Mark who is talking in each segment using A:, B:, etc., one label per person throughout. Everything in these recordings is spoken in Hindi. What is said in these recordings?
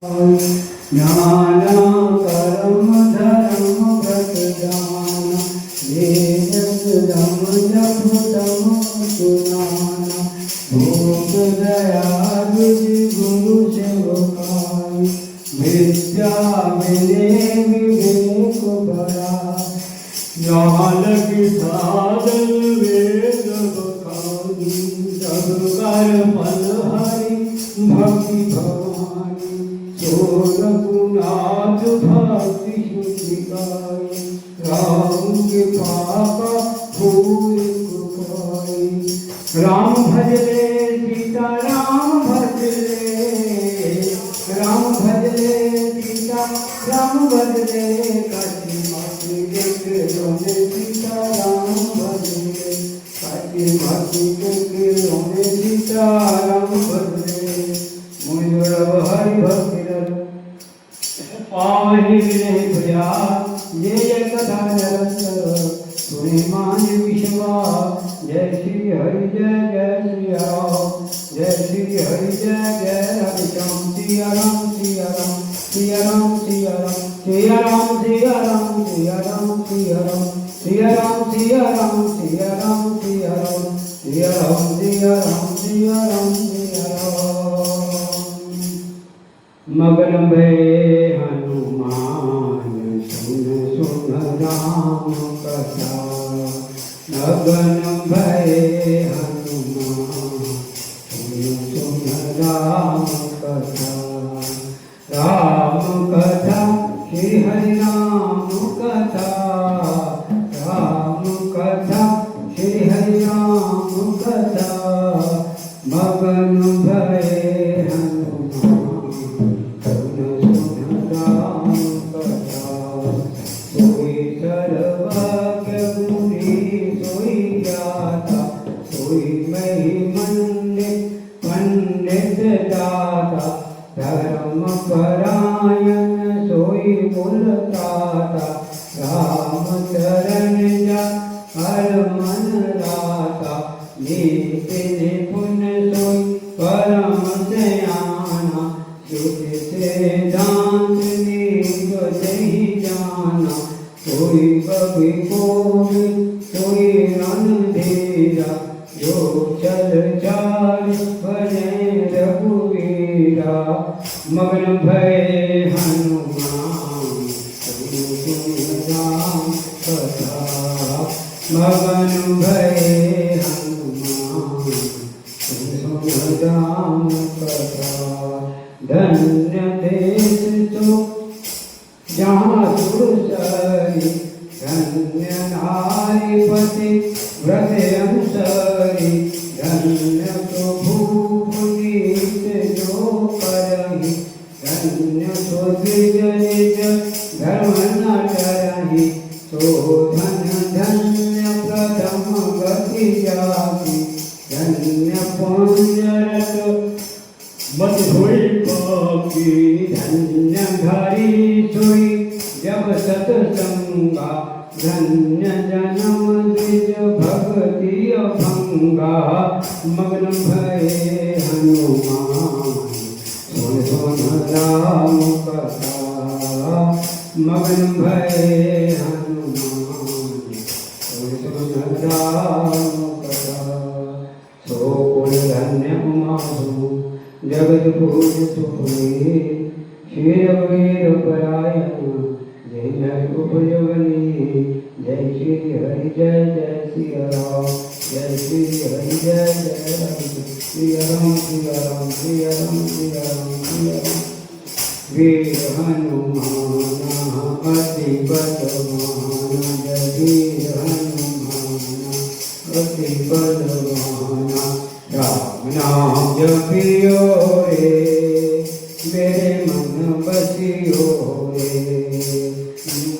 A: ज्ञान कर्म धर्म व्रत दान वेद धम जप तम सुनान भूत दया गुरु सेवकाई विद्या विनय विवेक बड़ा ज्ञान की साधन वेद बखानी सब कर फल हरि भक्ति भवानी रघुनाथ भक्ति सुखिकाई राम के पापा भूल कुपाई राम भजले सीता राम भजले राम भजले सीता राम भजले काशी मासी के रोने सीता राम भजले काशी मासी के रोने सीता राम भजले मुझ हरि भक्ति पावनी विनय भया ये कथा निरंतर सुने मान विश्वा जय श्री हरि जय श्री राम जय श्री हरि जय राम सिया राम सिया राम सिया राम सिया राम सिया राम सिया राम सिया राम सिया राम सिया राम सिया राम सिया राम सिया राम सिया राम सिया राम सिया राम सिया राम मगन भय हनुमान सुन सुन राम कथा मगन भय हनुमान सुन सुन राम कथा राम कथा श्री हरि नाम कथा राम कथा श्री हरि नाम कथा मगन भय धर्म परायण सोई बोलता राम चरण जा हर मन राता नीति निपुण सोई परम सयाना श्रुति से दान नीव नहीं जाना कोई कवि कोविद कोई रणधीरा जो चल चाल बने रघुवीरा मगन भय हनुमान सुन राम कथा मगन भय हनुमान सुन राम कथा धन्य देश तो जहाँ सुरसरी धन्य नारीपति व्रत अनुसरी धन्य प्रभु पुनीत जो करहि धन्य स्वद्विज निज धर्म न डरहि सो धन्य प्रथम गति जाति धन्य पुण्यरत मत होई पापी धन्य धारी सोई जब सत्संगा धन्य जन्म द्विज भक्ति अभंगा मगन भय हनुमान सुन सुन राम कथा मगन भय हनुमान सुन सुन राम कथा सो कुल धन्य उमासु जगत पूज सुखी क्षीर वीर परायण जय जय उपयोगनी जय श्री हरि जय श्री राम जय श्री हरि जय श्री राम श्री राम श्री राम श्री राम श्री राम वीर हनुमान अति बलवान जय वीर हनुमान अति बलवान राम नाम जपियो रे मेरे मन बसियो रे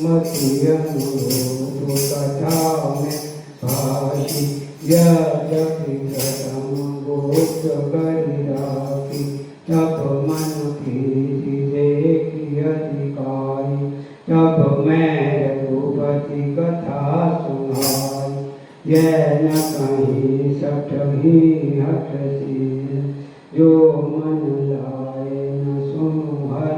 A: मति अनुभव कथा में भाषी जपि प्रथम गोप्त करि राखी तब मन प्रीति देखी अधिकारी तब मैं रघुपति कथा सुनाई यह न कहीं सठही हठ सी जो मन लाए न सुनु हर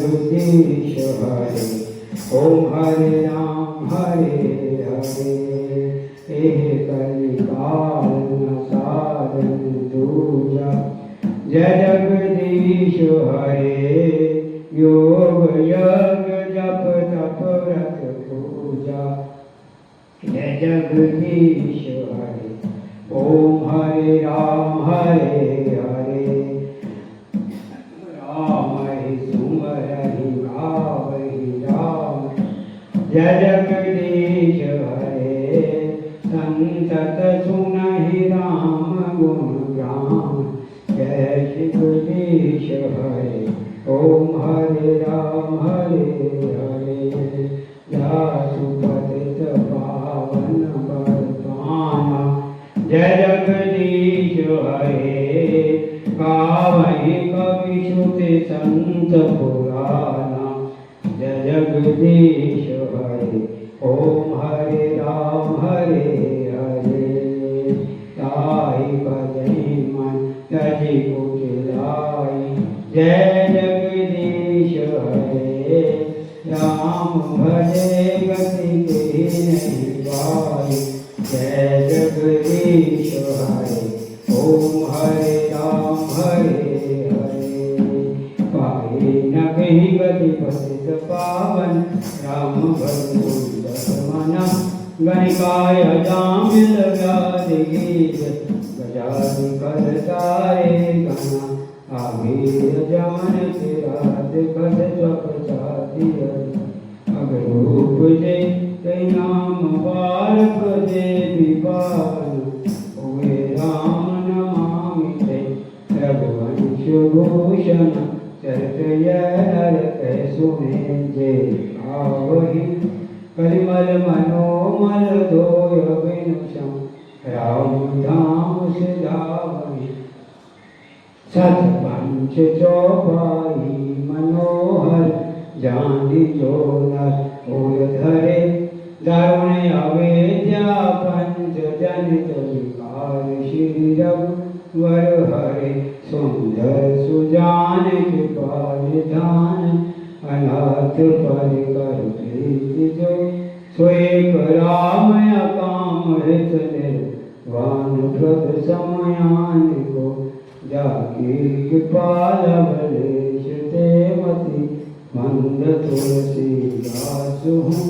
A: जगदीश हरे। ओम हरे राम एह कलिकाल न साधन दूजा। जय जगदीश हरे योग यज्ञ जप तप व्रत पूजा। जय जगदीश हरे। ओम हरे राम राम ही सुमरहि गावहि राम। जय जगदीश हरे संतत सुनहि राम गुण गान। जय जगदीश हरे। ओम हरे राम सुपतित पावन बरदाना। जय जगदीश हरे गावहि कवि श्रुति संत पुराना। जय जगदीश हरे। ओम हरे राम ताहि भजहि मन तजि कुटिलाई। जय जगदीश हरे राम भजे गति के नहीं पाई। जय जगदीश हरे। ओम हरे राम पाए न कहीं गति पतित पावन। राम भजन मना गणिकाय जामिल व्याधि गीत। गजादि कर तारे गणा आभीर जमन चिराद कद जप जाति। अगर रूप जे कई नाम बालक दे विपावन। हुए राम नमामि ते रघुवंश भूषण। चरित यह नर कह सुने जे आवहि। कलिमल मनोमल धोय बिनु सम। राम धाम सिधावहि। सतपंच चौपाई मनोहर। जानी जो नर होय धरे। दारुण अवेद्या पंच जनित विकार। श्री रघुवर हरे सुंदर सुजान कृपा निधान। अनाथ परिकर प्रीति जो। सोएक राम अकाम हित निर्वाण। प्रद समयान को जाकी कृपाल बलेश देवती। मंद तुलसीदास हूँ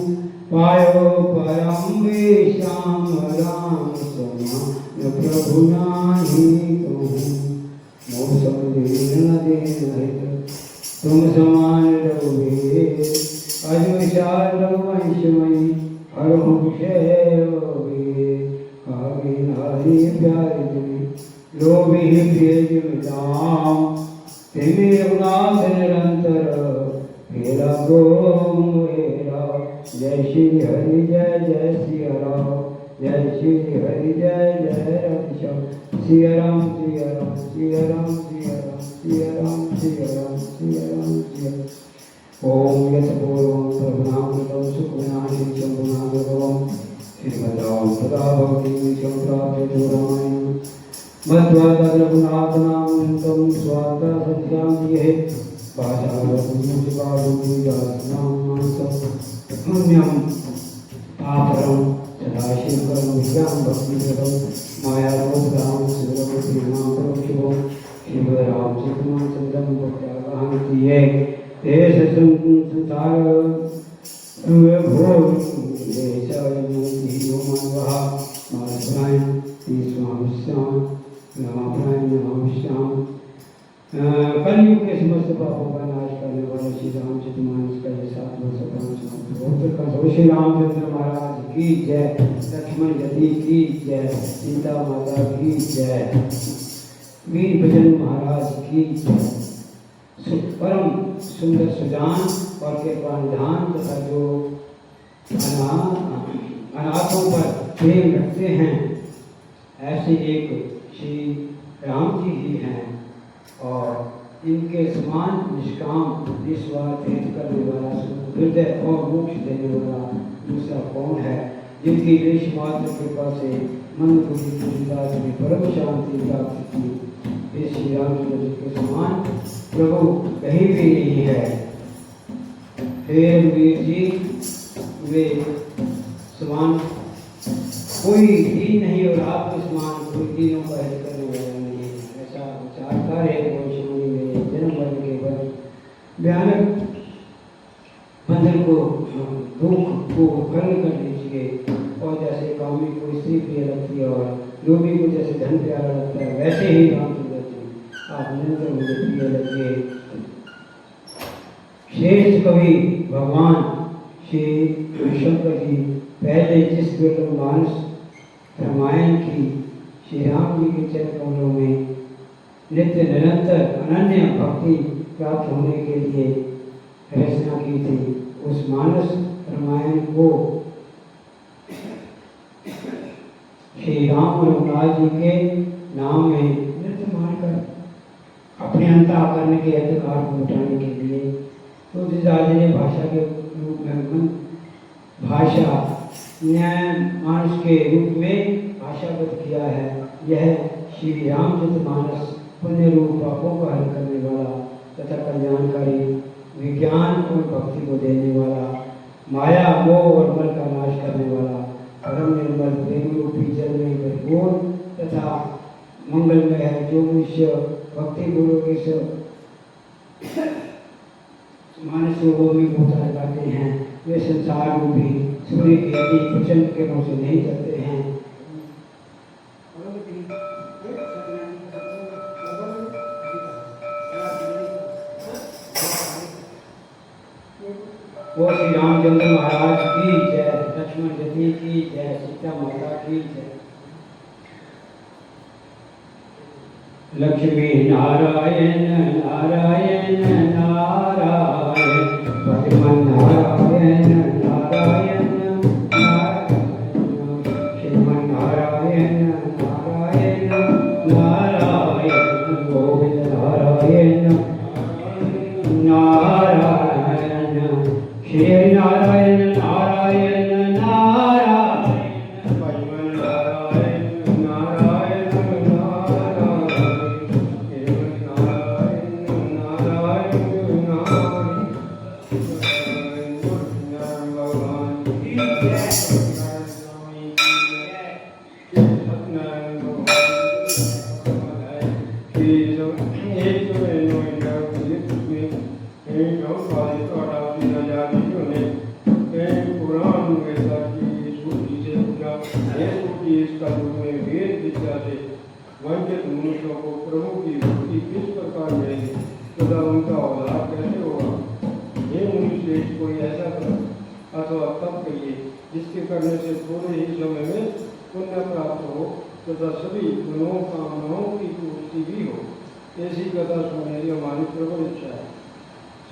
A: पायो परम विश्राम। राम समान प्रभु नाही कहूँ। मौसम दीन दीन हित तुम समान रघुवीर। अज विशाल रघुवंशमयी हरहु क्षेम वीर। आगे नारी प्यारी तुम्हें लोभी प्रिय जिम दाम। तिमि रघुनाथ निरंतर हेरा गो मेरा। जय श्री हरि जय सिया राम। जय श्री हरि जय राम। सिया राम सिया राम सिया राम सिया राम सिया राम सिया राम सिया राम सिया। ओम यत् पूर्वं प्रभुनामृतं सुखविनाशं शम्भुनामृतं। श्रीमदां सदा भवति विषं प्राप्यते रामायणं। मध्वा तद्रघुनाथ नाम तं स्वाता सत्यां ये। पुण्यम पापरम सदाशिवकरम विद्याम भक्तिप्रदम। मायारोधराम शिवरम श्रीनाम शिवम। शिवराम सुकुमार चंद्रम भक्त्यागाहंति ये। देश संसार भोग देशयमुक्ति मानवः। मानवरायण ईश्वराम नमाभ्याम। कलयुग के समस्त पापों का नाश करने वाले श्री रामचंद्र मानस का ये 7 श्री रामचंद्र महाराज की जय। लक्ष्मण यति की जय। सीता माता की जय। वीर भजन महाराज की जय। परम सुंदर सुजान और कृपा निधान तथा जो अनाथों पर प्रेम रखते हैं ऐसे एक श्री राम जी ही हैं। और इनके समान निष्काम निस्वार्थ हित करने वाला हृदय और मोक्ष देने वाला दूसरा कौन है। जिनकी देश मात्र कृपा से मन को में परम शांति प्राप्त की। इस श्री रामचंद्र के समान प्रभु कहीं भी नहीं है। फिर रघुवीर जी वे समान कोई ही नहीं और आपके समान कोई तीनों का हित करने वाला नहीं है, ऐसा विचारकार है भविष्यवाणी में जन्म मरण के बाद भयानक बंधन को दुख को कर्ण कर दीजिए। और जैसे कामी को स्त्री प्रिय लगती है और लोभी को जैसे धन प्यारा लगता है, वैसे ही रामचंद्र जी आप निरंतर मुझे प्रिय लगिए। श्रेष्ठ कवि भगवान श्री शंकर जी पहले जिस दुर्लभ मानस रामायण की श्री राम जी के चरण कमलों में नित्य निरंतर अनन्य भक्ति प्राप्त होने के लिए रचना की थी, उस मानस रामायण को श्री राम रघुनाथ जी के नाम में नृत्य मानकर अपने अंतःकरण के अंधकार को उठाने के लिए तुलसीदास जी ने भाषा के रूप में भाषा न्याय मानस के रूप में भाषागत किया है। यह श्री रामचरित मानस पुण्य रूप पापों को हल करने वाला तथा कल्याणकारी विज्ञान और भक्ति को देने वाला, माया मोह और मल का नाश करने वाला, परम निर्मल प्रेम रूपी जल में भरपूर तथा मंगलमय है। जो मनुष्य भक्ति गुरु के मानस रोगों में गोता लगाते हैं वे संसार रूपी सूर्य की अति प्रचंड किरणों से नहीं चलते हैं। वो श्री रामचंद्र महाराज की जय, लक्ष्मण जी की जय, सीता माता की जय। लक्ष्मी नारायण नारायण नारायण, पद्म नारायण नारायण नारायण, श्रीमन नारायण नारायण नारायण, गोविंद नारायण नारायण, श्री नारायण नारायण नारायण, पद्म नारायण नारायण नारायण, श्रीमन नारायण नारायण नारायण, भगवान की जय, स्वामी की जय, सत्यनारायण भगवान की वंचित मनुष्यों को प्रभु की भक्ति किस प्रकार मिलेगी तथा उनका उद्धार कैसे होगा। ये मुनिश्रेष्ठ कोई ऐसा कर्म अथवा तप करिए जिसके करने से थोड़े ही समय में पुण्य प्राप्त हो तथा सभी गुणों कामनाओं की पूर्ति भी हो। ऐसी कथा सुनने की हमारी प्रबल इच्छा है।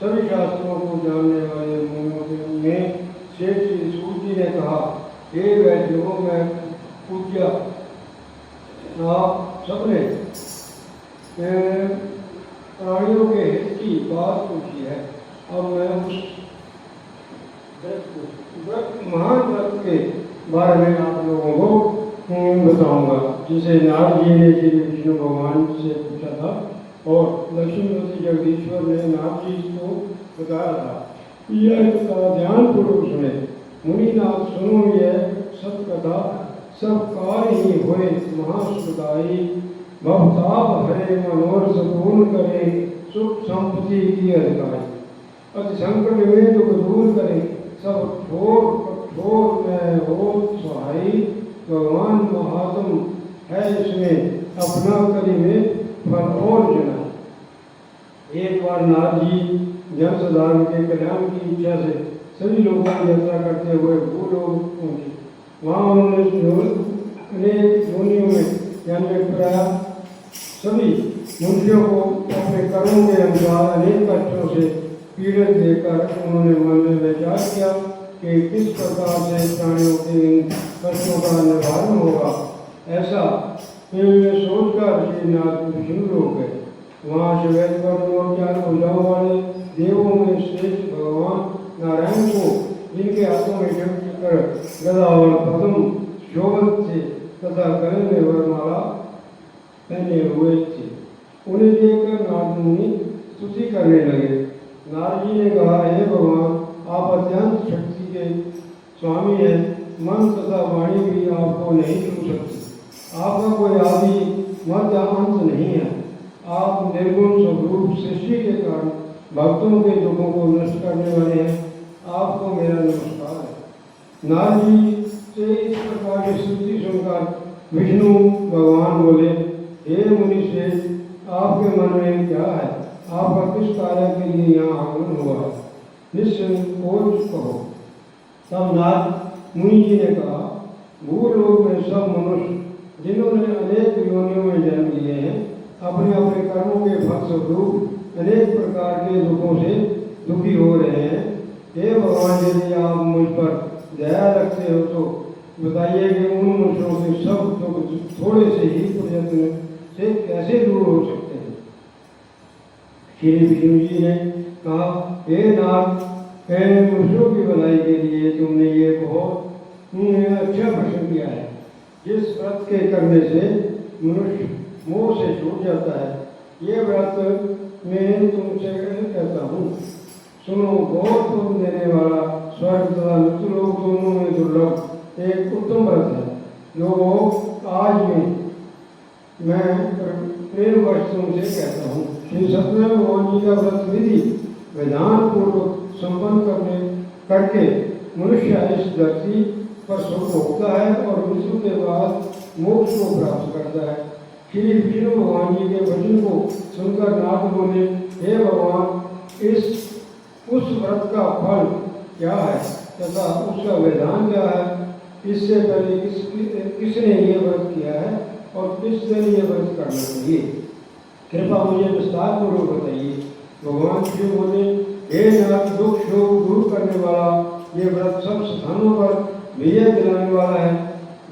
A: सभी शास्त्रों को जानने वाले मुनियों में श्रेष्ठ श्री सूत जी ने कहा, हे वैष्णवों में पूज्य आप सबने प्राणियों के हित की बात पूछी है। अब मैं उस महान व्रत के बारे में आप लोगों को बताऊंगा जिसे नारद जी ने श्री विष्णु भगवान से पूछा था और लक्ष्मीपति जगदीश्वर ने नारद जी को बताया था। यह कथा ध्यानपूर्वक सुने। मुनिनाथ सुनो, यह सब कथा सब कार्य ही हुए महासुखदायी, भवताप हरे मनोरथ पूर्ण करे, सुख संपत्ति की अधिकारी, अति संकट में दुख दूर करे, सब ठोर कठोर में हो सहाई, भगवान महात्म है इसमें अपना करी में फल और जनाए। एक बार नारद जी जन साधारण के कल्याण की इच्छा से सभी लोगों की यात्रा करते हुए भूलोक पहुंचे। वहाँ उन्होंने अनेक योनियों में जन्म कराया। सभी मनुष्यों को अपने कर्मों के अनुसार अनेक कष्टों से पीड़ित देकर उन्होंने मन में विचार किया कि किस प्रकार से प्राणियों के इन कष्टों का निवारण होगा। ऐसा सोचकर श्रीनाथ विष्णु लोक गए। वहाँ श्वेत वर्ण और चार भुजाओं वाले देवों में श्रेष्ठ भगवान नारायण को जिनके हाथों में कर गदा और पद्म शोभित थे तथा गले में वरमाला पहने हुए थे, उन्हें देखकर नारद मुनि स्तुति करने लगे। नारद जी ने कहा, हे भगवान,
B: आप अत्यंत शक्ति के स्वामी हैं, मन तथा वाणी भी आपको नहीं छू सकती। आपका कोई आदि मध्य अंत नहीं है। आप निर्गुण स्वरूप सृष्टि के कारण भक्तों के दुखों को नष्ट करने वाले हैं। आपको मेरा नमस्कार है। नारद जी से इस प्रकार की स्तुति सुनकर विष्णु भगवान बोले, हे मुनिश्रेष्ठ, आपके मन में क्या है? आपका किस कार्य के लिए यहाँ आगमन हुआ है? निसंकोच कहो। तब नारद मुनि जी ने कहा, भूलोक में सब मनुष्य जिन्होंने अनेक योनियों में जन्म लिए हैं, अपने अपने कर्मों के फल स्वरूप अनेक प्रकार के दुखों से दुखी हो रहे हैं। हे भगवान, यदि आप मुझ पर दया रखते हो तो बताइए कि उन मनुष्यों के सब दुख थोड़े से ही प्रयत्न से कैसे दूर हो सकते हैं। श्री विष्णु जी ने कहा, हे नाथ, मनुष्यों की भलाई के लिए तुमने ये बहुत अच्छा प्रश्न किया है। जिस व्रत के करने से मनुष्य मोह से छूट जाता है, ये व्रत मैं तुमसे कहता हूँ। सुनो, बहुत पुण्य देने वाला, स्वर्ग तथा मृत्युलोक दोनों में दुर्लभ एक उत्तम व्रत है, जो आज में मैं प्रेम वर्ष तुमसे कहता हूँ। श्री सत्यनारायण भगवान जी का व्रत विधि विधान पूर्वक संपन्न करके मनुष्य इस धरती पर सुख भोगता है और मृत्यु के बाद मोक्ष को प्राप्त करता है। श्री विष्णु भगवान जी के वचन को सुनकर नाथ बोले, हे भगवान, उस व्रत का फल क्या है तथा उसका विधान क्या है? इससे पहले किसने ये व्रत किया है और किस दिन ये व्रत करना चाहिए? कृपा मुझे विस्तार पूर्वक बताइए। भगवान शिव बोले, हे नाथ, दुख शोक दूर करने वाला ये व्रत सब स्थानों पर विजय दिलाने वाला है।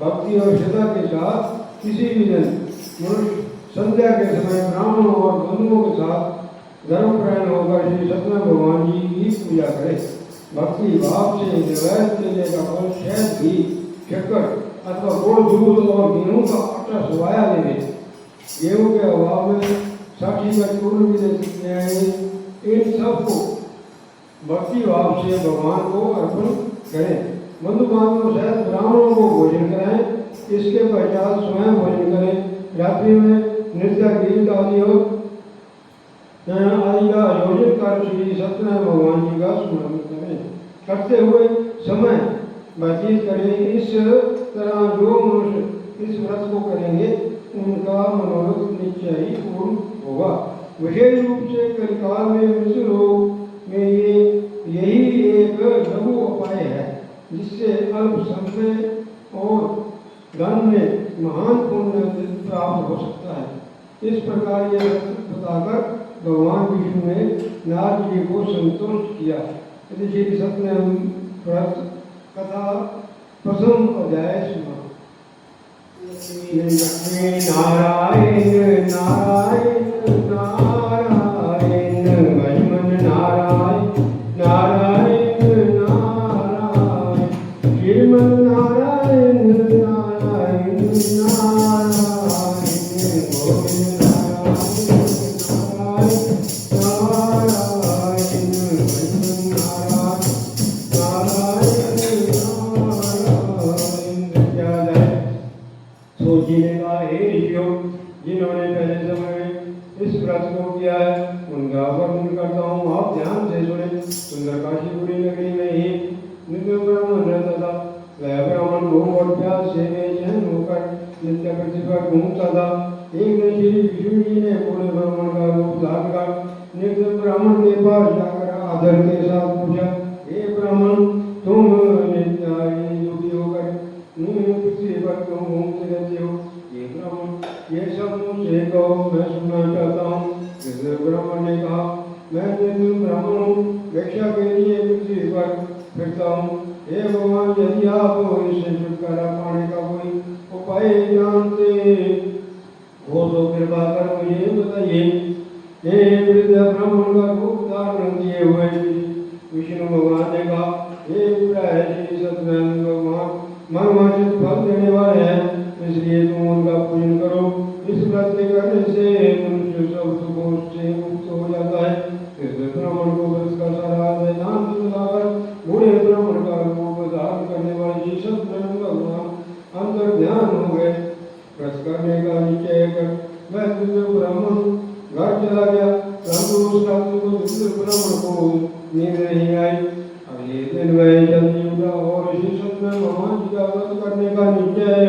B: भक्ति और श्रद्धा के साथ किसी भी दिन मनुष्य संध्या के समय ब्राह्मणों और बंधुओं के साथ धर्मपरायण होकर श्री सत्यनारायण भगवान जी की पूजा करे। भक्ति भाव से नैवेद्य केले का फल शहद घी शक्कर अथवा गुड़ दूध और गेहूं का आटा सुवाया देवे। गेहूं के अभाव में साक्षी का चूर्ण भी दे सकते हैं। इन सबको भक्ति भाव से भगवान को अर्पण करें। बंधु बांधवों सहित ब्राह्मणों को भोजन कराएं। इसके पश्चात स्वयं भोजन करें। रात्रि में नृत्य गीत आदि का आयोजन कर श्री सत्यनारायण भगवान जी का स्मरण करें। करते हुए समय व्यतीत करें। इस तरह जो मनुष्य इस व्रत को करेंगे उनका मनोरथ निश्चय ही पूर्ण होगा। विशेष रूप से कलिकाल में मृत्यु लोक में यही एक लघु उपाय है जिससे अल्प समय और धन में महान पुण्य प्राप्त हो सकता है। इस प्रकार यह बताकर भगवान विष्णु ने नारद जी को संतुष्ट किया। श्री सत्यनारायण व्रत कथा प्रथम अध्याय सुना। नारायण नारायण नारायण भजमन नारायण नारायण नारायण श्रीमन नारायण नारायण नारायण गोविंद जिन्होंने पहले समय में इस व्रत को किया है उनका वर्णन करता हूँ। आप ध्यान से सुने। सुंदर काशीपुरी नगरी में ही नित्य ब्राह्मण रहता था। वह ब्राह्मण भूख और प्यास से बेचैन होकर नित्य पृथ्वी पर घूमता था। एक दिन श्री विष्णु जी ने पूरे ब्राह्मण का रूप धारण कर नित्य ब्राह्मण के पास जाकर आदर के साथ पूछा, हे ब्राह्मण, तुम नित्य दुखी होकर पृथ्वी पर क्यों घूमते रहते हो? ये ब्राह्मण, ये सब मुझसे कहो, मैं सुनना चाहता हूँ। ब्राह्मण ने कहा, मैं ब्राह्मण हूँ, भिक्षा के लिए पृथ्वी पर फिरता हूँ। हे भगवान, यदि आप इससे छुटकारा पाने का कोई उपाय जानते हो तो कृपा कर मुझे बताइए। हे वृद्ध ब्राह्मण का रूप धारण किए हुए विष्णु भगवान ने कहा, हे श्री सत्यनारायण भगवान मनवांछित फल देने वाले हैं, इसलिए तुम उनका पूजन करो। इस व्रत के करने से मनुष्य सब सुखों से मुक्त हो जाता है। इस ब्राह्मण को व्रत का सारा वेदांत सुनाकर ब्राह्मण घर चला गया, परंतु उस रात्रि को दूसरे ब्राह्मण को नींद नहीं आई। अगले दिन वह जल्दी उठा और इसी समय भगवान जी का व्रत करने का निश्चय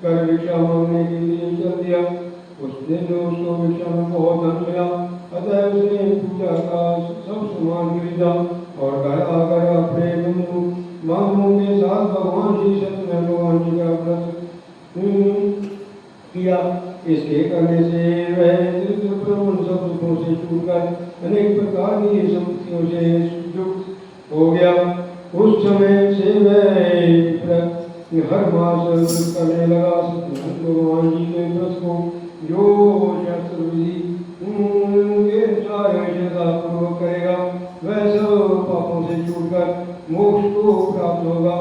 B: कर भिक्षा मांगने के लिए चल दिया। उस दिन उसको भिक्षा में बहुत धन मिला, अतः उसने पूजा का सब सामान खरीदा और घर आकर अपने बंधु बांधवों के साथ भगवान श्री सत्यनारायण भगवान जी का व्रत किया। इसके करने से वह ब्राह्मण सब दुखों से छूटकर अनेक प्रकार की संपत्तियों से युक्त हो गया। उस समय से वह हर मास करने लगा। सत्यनारायण भगवान जी के व्रत को जो शास्त्र विधि के अनुसार श्रद्धापूर्वक करेगा वह सब पापों से छूटकर मोक्ष को प्राप्त होगा।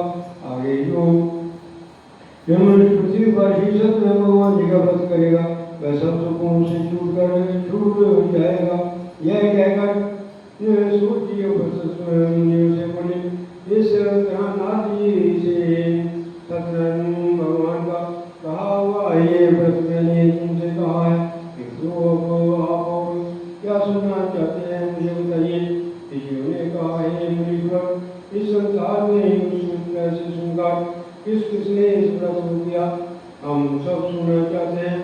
B: आगे जो पृथ्वी पर श्री सत्यनारायण भगवान जी का व्रत करेगा वह सब सुखों से छूट जाएगा। यह कहकर सूर्य से बोले, इस नाथी से सत्यनारायण भगवान का कहा हुआ ये व्रत मैंने तुमसे कहा है कि आप और क्या सुनना चाहते हैं मुझे बताइए। ऋषियों ने कहा, हे मुनीश्वर, इस संसार में ऐसे सुनकर किसने इस व्रत को किया, हम सब सुनना चाहते हैं,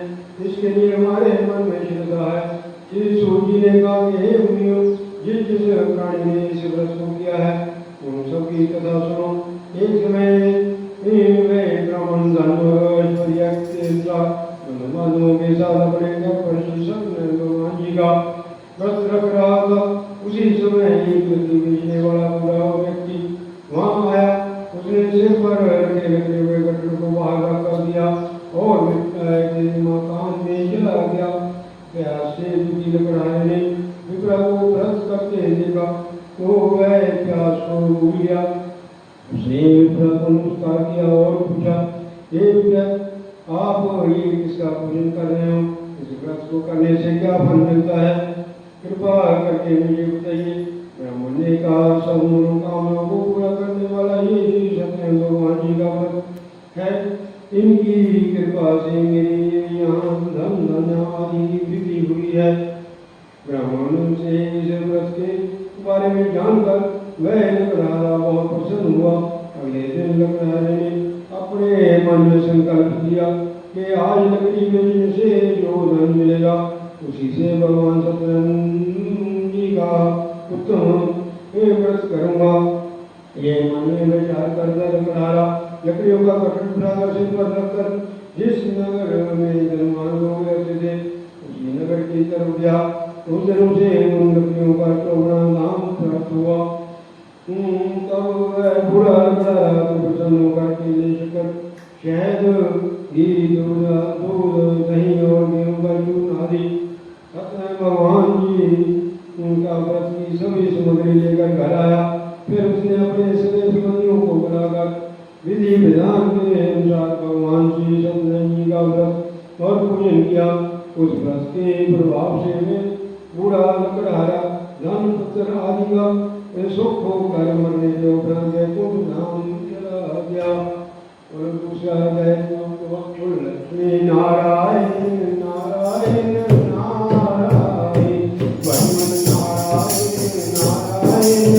B: इसके लिए हमारे मन में श्रद्धा है। श्री सूर्य जी ने कहा कि हे मुनियों, जिस प्राणी ने इस व्रत को किया है उन सबकी कथा सुनो। एक समय वे ब्राह्मण ऐश्वर्य के अनुसार के साथ अपने घर पर श्री सत्यनारायण भगवान जी का व्रत रख रहा था। उसी समय एक बेचने वाला बूढ़ा व्यक्ति वहां आया। उसने सिर पर रखे हुए गट्टू को बाहर रख कर दिया और मकान में चला गया। प्यास से दुखी लकड़हारे ने विप्र को व्रत करते देखा तो वह प्यास को भूल गया। उसने विप्र को नमस्कार किया और पूछा, हे विप्र, आप ये किसका पूजन कर रहे हो? इस व्रत को करने से क्या फल मिलता है? कृपा करके मुझे बताइए। ब्राह्मण ने कहा, सब मनोकामनाओं को पूरा करने वाला ये श्री सत्यनारायण भगवान जी का व्रत है। इनकी कृपा से मेरी यहाँ धन धन आदि की वृद्धि हुई है। ब्राह्मण से इस व्रत के बारे में जानकर वह लकड़हारा बहुत प्रसन्न हुआ। अगले दिन लकड़हारे ने अपने मन में संकल्प किया कि आज लकड़ी बेचने से जो धन मिलेगा उसी से भगवान सत्यनारायण जी का उत्तम व्रत करूंगा। ये मन में विचार कर लकड़हारा लकड़ियों का कटोरा सिर पर रखकर जिस नगर में धनवान लोग रहते थे उसी नगर की तरफ गया। उस दिन उसे उन लकड़ियों का चौगुना दाम प्राप्त हुआ। तब वह बूढ़ा लकड़हारा प्रसन्न होकर केले, शक्कर, शहद, घी, दूध, दही और गेहूं का चूर्ण आदि सत्यनारायण भगवान जी उनका व्रत की सभी सामग्री लेकर घर आया। फिर उसने अपने सगे संबंधियों को बुलाकर विधि विधान के अनुसार भगवान श्री सत्यनारायण जी का व्रत और पूजन किया। उस व्रत के प्रभाव से वे बूढ़ा लकड़हारा धन पत्र आदि का सुख होकर मरने के उपरांत वैकुंठ धाम चला गया। और दूसरा है लक्ष्मी नारायण नारायण नारायण भगवान नारायण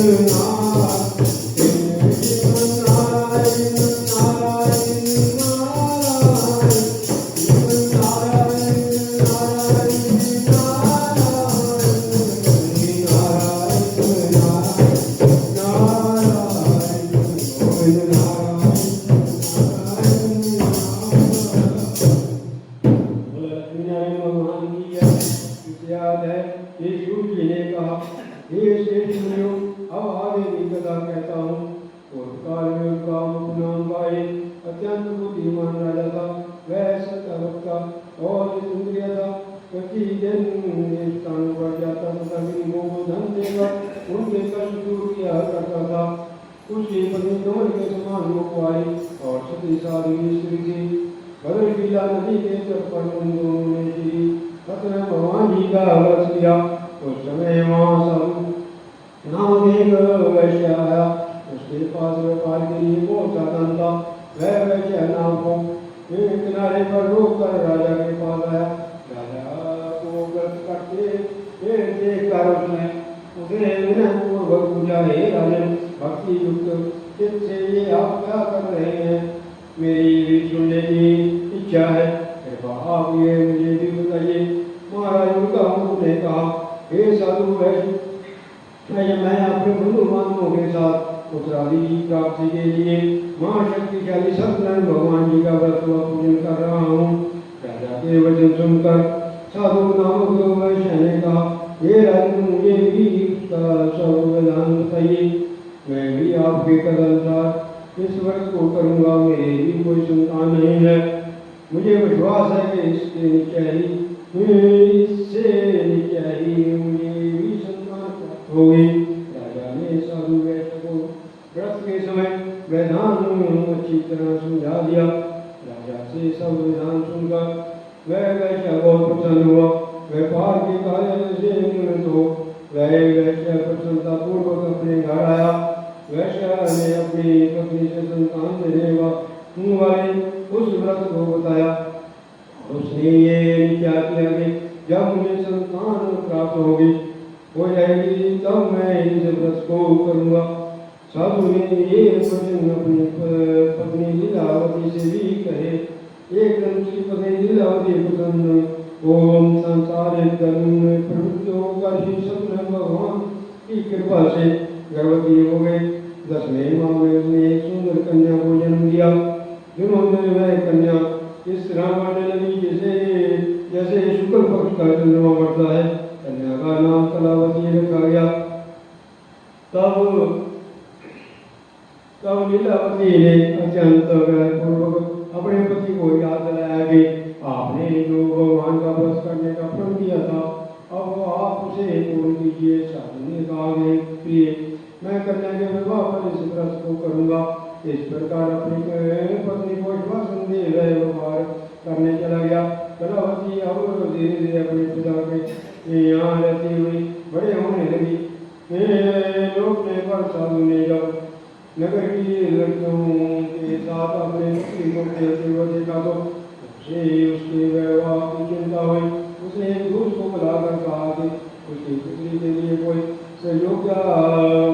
B: नारायण किनारे पर रोक कर राजा के पास आया। राजा करते देखकर उसने उसे विनयपूर्वक पूछा, हे राजन, भक्ति युक्त चित्त से ये आप क्या कर रहे हैं? मेरी भी सुनने की इच्छा है, कृपा आप ये मुझे भी बताइए। महाराज उनका मुख ने कहा, हे साधु वैश्य, मैं अपने बंधु बांधवों के साथ उत्तरादि की प्राप्ति के लिए महाशक्तिशाली सत्यनारायण भगवान जी का व्रत व पूजन कर रहा हूँ। राजा के वचन सुनकर साधु नामक वैश्य ने कहा, हे राजन, मुझे भी उसका सब विधान बताइए। मैं भी आपके कदनुसार इस व्रत को करूँगा। मेरे भी कोई संतान नहीं है। मुझे विश्वास है कि इससे निश्चय ही मुझे भी संतान प्राप्त होगी। राजा ने साधु वैश्य को व्रत के समय विधान अच्छी तरह समझा दिया। राजा से सब विधान सुनकर वह वैश्य बहुत प्रसन्न हुआ। व्यापार के कार्य से निवृत्त हो वह वैश्य प्रसन्नता पूर्वक अपने घर आया। वैश्य ने अपनी पत्नी से संतान देने वाले उस व्रत को बताया। उसने ये क्या किया कि जब मुझे संतान प्राप्त हो जाएगी तब मैं इस व्रत को करूँगा। साधु ने ये वचन अपनी पत्नी लीलावती से भी कहे। एक दिन उसकी पत्नी लीलावती प्रसन्न ओम संसारिक धर्म में प्रवृत्त होकर श्री सत्यनारायण भगवान की कृपा से गर्भवती हो गई। 10वें माह में उसने एक सुंदर कन्या को जन्म दिया। जिन्होंने वह कन्या इस तरह बढ़ने लगी जैसे शुक्ल पक्ष का चंद्रमा बढ़ता है। कन्या का नाम कलावती रखा गया। तब लीलावती ने अत्यंत पूर्वक अपने पति को याद दिलाया कि आपने जो भगवान का व्रत करने का प्रण किया था, अब आप उसे पूर्ण कीजिए। साधु ने कहा, प्रिय, मैं कन्या के विवाह पर इस व्रत को करूँगा। इस प्रकार अपनी पत्नी को श्वासन दे वह व्यवहार करने चला गया। कलावती अब धीरे धीरे अपने पिता के यहाँ रहती हुई बड़े होने लगी। लौटने पर साधु ने जब नगर की लड़कियों के साथ अपने पुत्री को खेलते हुए देखा तो उसे उसके व्यवहार की चिंता हुई। उसने एक दूत को बुलाकर कहा कि उसकी पुत्री के लिए कोई सहयोग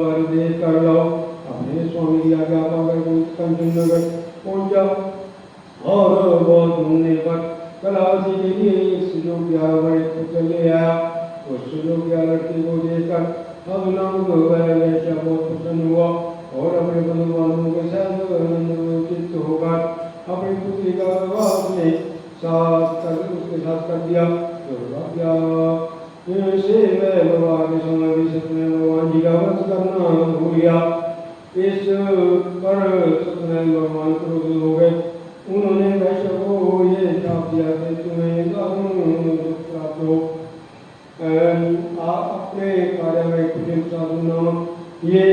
B: वर देख कर लाओ। अपने स्वामी की आज्ञा पाकर कंचन नगर पहुंचा और बहुत ढूंढने पर कलावती के लिए एक सुजोग्या बड़े पुत्र ले आया। उस सुजोग्या लड़की को देखकर साधु नामक वैश्य बहुत प्रसन्न हुआ और अपने बंधु बांधवों के साथ चित्त होकर अपनी पुत्री का विवाह उसके साथ कर दिया। से वह विवाह के समय भी सत्यनारायण भगवान जी का व्रत करना भूल गया। इस पर सत्यनारायण भगवान क्रोधित हो गए। उन्होंने वैश्य को ये श्राप दिया कि तुम्हें प्राप्त हो। अपने कार्य में कुटिल साधु नामक ये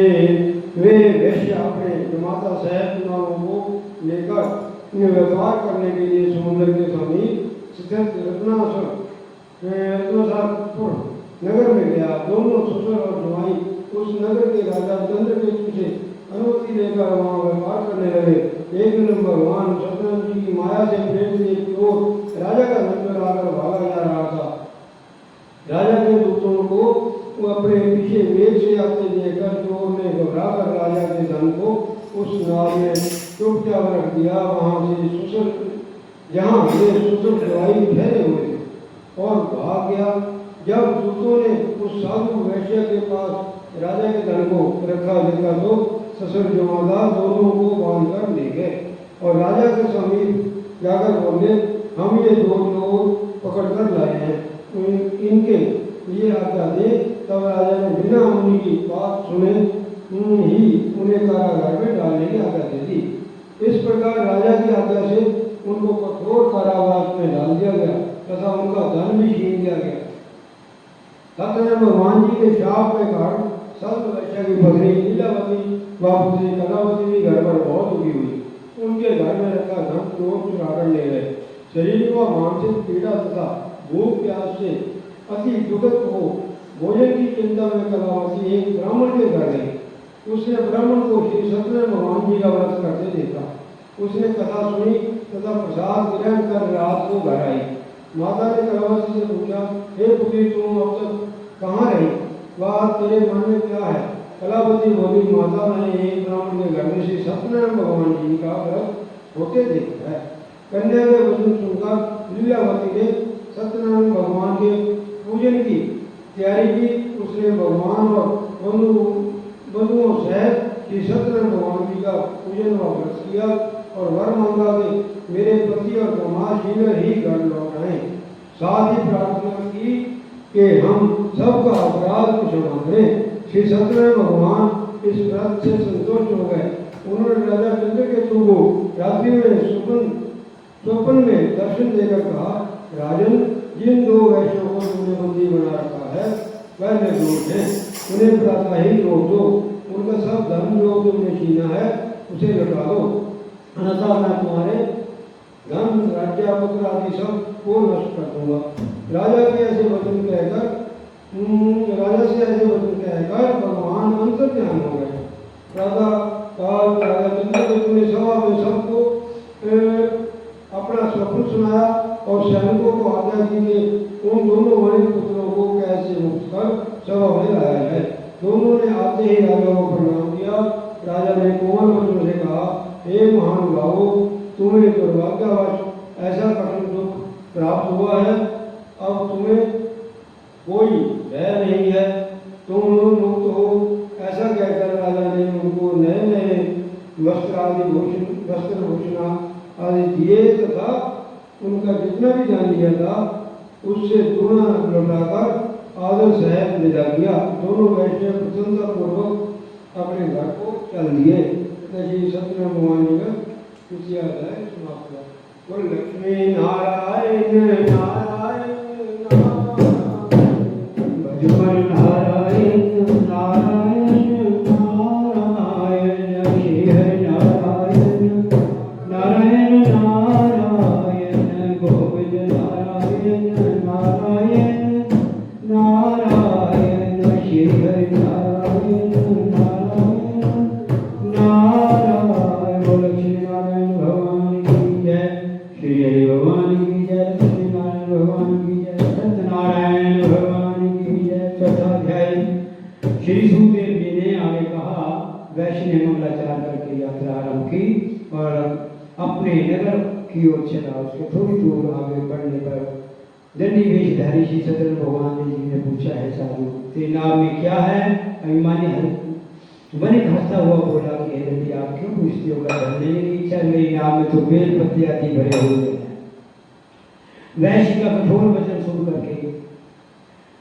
B: वे वैश्य अपने माता सहज नामों को लेकर व्यापार करने के लिए समुद्र के समीप स्थित रत्नासरपुर नगर में गया। दोनों ससुर और जमाई उस नगर के राजा चंद्रकेतु से अनुमति लेकर वहाँ व्यापार करने लगे। एक दिन भगवान सत्यनारायण जी की माया से प्रेरित की ओर राजा का नगर आकर भागा जा रहा था। राजा के दूतों को अपने पीछे वेग से आते देखकर चोर ने घबराकर राजा के धन को उस नाव में चुपचाप रख दिया। वहाँ से सुसर जहाँ ये सुसर जवाई ठहरे हुए और भाग गया। जब दूतों ने उस साधु वैश्य के पास राजा के धन को रखा देखा तो ससुर जमादार दोनों को बांध कर ले गए और राजा के समीप जाकर बोले, हम ये दो चोर पकड़ कर लाए हैं, इनके लिए आज्ञा दे। तब राजा ने बिना उनकी बात सुने ही उन्हें कारागार में डालने की आज्ञा दे दी। इस प्रकार राजा की आज्ञा से उनको कठोर कारावास में डाल दिया गया तथा उनका धन भी छीन लिया गया। सत्यनारायण भगवान जी के शाप के कारण साधु वैश्य की पत्नी लीलावती व पुत्री कलावती भी घर पर बहुत दुखी हुई। उनके घर में रखा धन चोर चुरा कर ले गए। शरीर व मानसिक पीड़ा तथा भूख प्यास से अति दुखित हो भोजन की चिंता में कलावती एक ब्राह्मण के घर गई। उसने ब्राह्मण को श्री सत्यनारायण भगवान जी का व्रत करते देखा। उसने कथा सुनी तथा प्रसाद ग्रहण कर रात को घर आई। माता ने कलावती से पूछा, हे पुत्री, तुम बात तेरे मन में क्या है? कलावती बोली, माता मैंने एक ब्राह्मण के घर में श्री सत्यनारायण भगवान जी का व्रत होते देखा है। कन्या के वचन सुनकर लीलावती ने सत्यनारायण भगवान के पूजन की तैयारी की। उसने भगवान और बंधुओं सहित श्री सत्यनारायण भगवान जी का पूजन व व्रत किया और वर मांगा कि मेरे पति और दामाद शीघ्र ही घर लौट आए। साथ ही प्रार्थना की कि हम सबका अपराध को क्षमा करें। श्री सत्यनारायण भगवान इस व्रत से संतुष्ट हो गए। उन्होंने राजा चंद्रकेतु को रात्रि में स्वप्न में दर्शन देकर कहा, राजन, जिन दो वैश्यों को तुमने बंदी बना रखा है वह निर्दोष हैं, उन्हें प्रातः ही रोक दो। उनका सब धन जो तुमने छीना है उसे लौटा दो, अन्यथा मैं तुम्हारे धन, राज्य, पुत्र आदि सब को नष्ट कर दूंगा। राजा से ऐसे वचन कहकर भगवान अंतर्ध्यान हो गए। राजा चंद्रकेतु ने सभा में सबको अपना स्वप्न सुनाया और सैनिकों को आज्ञा की कि उन दोनों वरिष्ठ पुत्रों को कैसे मुक्त कर सभा में लाया जाए। दोनों ने आते ही राजा को प्रणाम किया। राजा ने कोमल वचनों से कहा, हे महानुभावों, तुम्हें दुर्भाग्यवश ऐसा कठिन दुख प्राप्त हुआ है। अब तुम्हें कोई भय नहीं है, तुम मुक्त हो। ऐसा कहकर राजा ने उनको नए नए वस्त्र भूषण आदि दिए तथा उनका जितना भी दान दिया था उससे दुगना लौटाकर आदर सहित विदा किया। दोनों वैश्य प्रसन्नता पूर्वक अपने घर को चल दिए। श्री सत्यनारायण भगवान जी का कुछ अध्याय समाप्त हुआ। बोल लक्ष्मी नारायण नारायण
A: भजन नारायण नारायण नारायण, श्री हरि नारायण नारायण नारायण, गोविंद नारायण नारायण नारायण, श्री हरि नारायण नारायण नारायण। बोल लक्ष्मी नारायण भगवान की जय, श्री हरि भगवान की जय, लक्ष्मी नारायण भगवान की जय, सत्यनारायण भगवान की जय। चौथा अध्याय। श्री सुखदेव जी ने आगे कहा, वैश्य ने मंगलाचार करके यात्रा आरंभ की और अपने नगर की ओर चला। उसके थोड़ी दूर आगे बढ़ने पर दंडी वेशधारी श्री सत्यनारायण भगवान जी ने पूछा, है साधु, तेरे नाम में क्या है? अभिमानी वनिक हंसता हुआ बोला कि हे दंडी, आप क्यों पूछते हो? धरने की इच्छा, मेरे नाम में तो बेल पत्ते आदि भरे हुए हैं। वैश्य का कठोर वचन सुन करके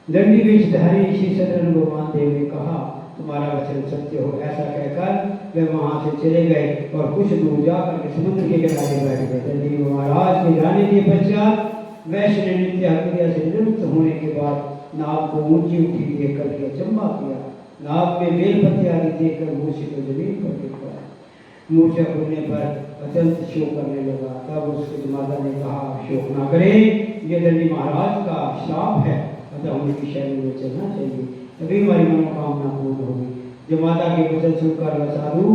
A: दंडी वेशधारी श्री सत्यनारायण भगवान देव ने कहा, तुम्हारा वचन सत्य हो। ऐसा कहकर वे वहां से चले गए और कुछ दूर जाकर के समुद्र के किनारे बैठ गए। दंडी महाराज के जाने के पश्चात वैश्य ने नित्य क्रिया से निवृत्त होने के बाद नाव को ऊंची उठी देख करके अचंबा किया। नाव में बेल पत्ते आदि देखकर मूर्छित तो जमीन पर गिर पड़ा। मूर्छा खुलने पर अत्यंत शोक करने लगा। तब उसके माता ने कहा, शोक न करें, ये दंडी महाराज का श्राप है, अतः उनकी शैली में चलना चाहिए, तभी हमारी मनोकामना पूर्ण होगी। जब माता के वचन सुनकर वह साधु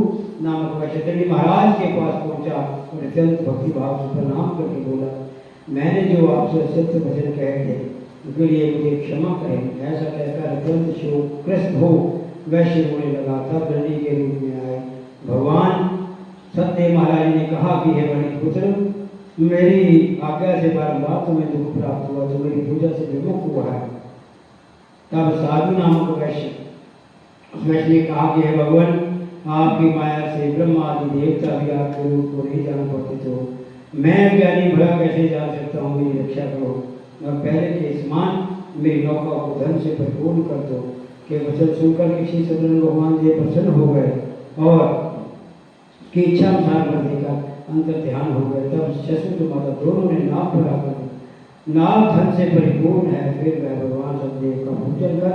A: नामक वैश्य दंडी महाराज के पास पहुंचा और अत्यंत भक्ति भाव से प्रणाम करके बोला, मैंने जो आपसे सत्य वचन कहे थे उसके लिए मुझे क्षमा करें। ऐसा कहकर अत्यंत शोकग्रस्त हो वैश्य रोने लगा। तब दंडी के रूप में आए भगवान सत्य महाराज ने कहा कि हे वणिक पुत्र, मेरी आज्ञा से बारंबार तुम्हें दुख प्राप्त हुआ, तो मेरी पूजा से विमुख हुआ है। तब साधु नामक वैश्य ने कहा कि हे भगवान, आपकी माया से ब्रह्मा आदि देवता भी आपके रूप को नहीं जान पाते, तो मैं ज्ञानी भला कैसे जान सकता हूँ? मेरी रक्षा करो और पहले के समान मेरी नौका को धन से परिपूर्ण कर दो। के वचन सुनकर किसी सत्यनारायण भगवान जी प्रसन्न हो गए और की इच्छा अनुसार कर देकर अंतर ध्यान हो गए। तब शशि माता दोनों ने नाव पर आकर नाव धन से परिपूर्ण है। फिर वह भगवान सतदेव का पूजन कर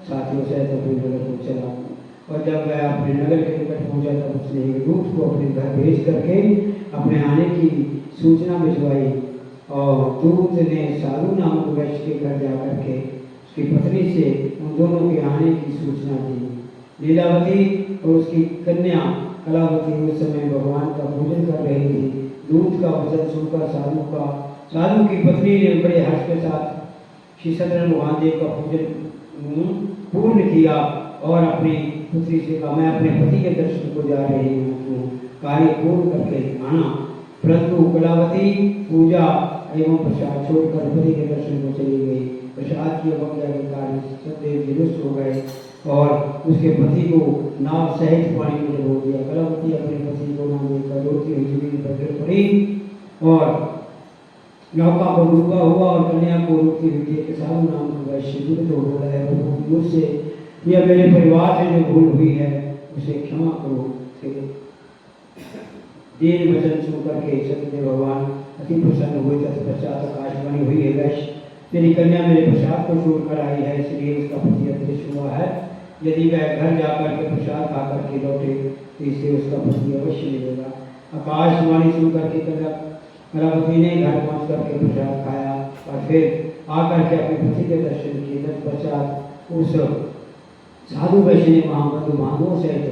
A: साथियों सहित अपने नगर को चला और जब वह अपने नगर के निकट पहुंचा तब उसने एक दूत को अपने घर भेज करके अपने आने की सूचना भिजवाई और दूत ने साधु नामक वैश्य के घर जाकर के उसकी पत्नी से उन दोनों के आने की सूचना दी। लीलावती और उसकी कन्या कलावती उस समय भगवान का पूजन कर रही थी। दूत का वचन सुनकर साधु की पत्नी ने बड़े हर्ष के साथ श्री सत्यनारायण भगवान देव का पूजन पूर्ण किया और अपनी पुत्री से कहा मैं अपने पति के दर्शन को जा रही हूँ, कार्य पूर्ण करके आना। परंतु कलावती पूजा एवं प्रसाद छोड़कर पति के दर्शन को चली गई। प्रसाद की अवज्ञा के कारण सत्यदेव जी रुष्ट हो गए और उसके पति को नाव सहित पानी में डुबो दिया। कलावती अपने पति को नाम देकर रोती हुई जमीन पर गिर पड़ी और नौका को डूबा हुआ और कन्या को रोकती हुई देख साधु नाम का वैश्य दूत हो बोला है, प्रभु मुझसे यह मेरे परिवार से जो भूल हुई है उसे क्षमा करो। दीन वचन सुनकर के सत्यदेव भगवान अति प्रसन्न हुए। तत्पश्चात आकाशवाणी हुई है, वैश्य तेरी कन्या मेरे प्रसाद को छोड़ कर आई है, इसलिए उसका पति अदृश्य हुआ है। यदि वह घर जाकर के प्रसाद खा करके लौटे तो इससे उसका पति अवश्य मिलेगा। आकाशवाणी सुनकर के कलावती ने घर पहुँच करके प्रसाद खाया और फिर आकर के अपने पति के दर्शन किए। तत्पश्चात उस साधु वैश्य ने वहाँ बंधु बांधवों सहित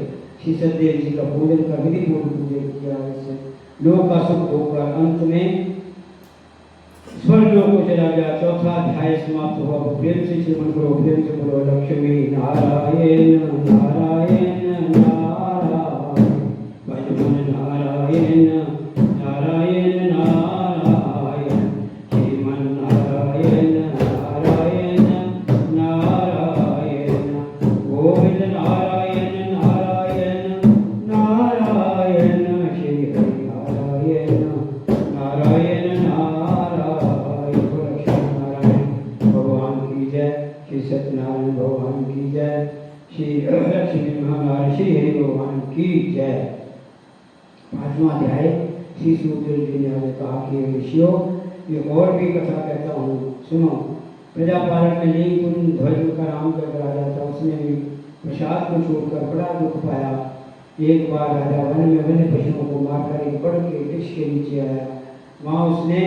A: श्री सत्यदेव जी का पूजन का विधि पूर्ण पूजन किया। इससे लोक का सुख होकर अंत में स्वर्ग लोक को चला गया। चौथा अध्याय समाप्त हुआ। प्रेम से श्रीमन करो, प्रेम से बोलो लक्ष्मी नारायण नारायण नारायण, भजमन नारायण नारायण नारायण, श्रीमन नारायण नारायण नारायण, गोविंद नारायण नारायण नारायण, श्री हरि नारायण नारायण नारायण। लक्ष्मी नारायण भगवान की जय, श्री सत्यनारायण भगवान की जय, श्री लक्ष्मी महाराज श्री हरि भगवान की जय। पांचवा अध्याय। श्री सूर्य जी ने हमें कहा कि ऋषियों ये और भी कथा कहता हूँ, सुनो। प्रजापालन में नीलकुंज ध्वज का राम जब राजा था, उसने भी प्रसाद को छोड़कर बड़ा दुख पाया। एक बार राजा वन में वन्य पशुओं को मारकर एक बड़ के वृक्ष के नीचे आया। वहाँ उसने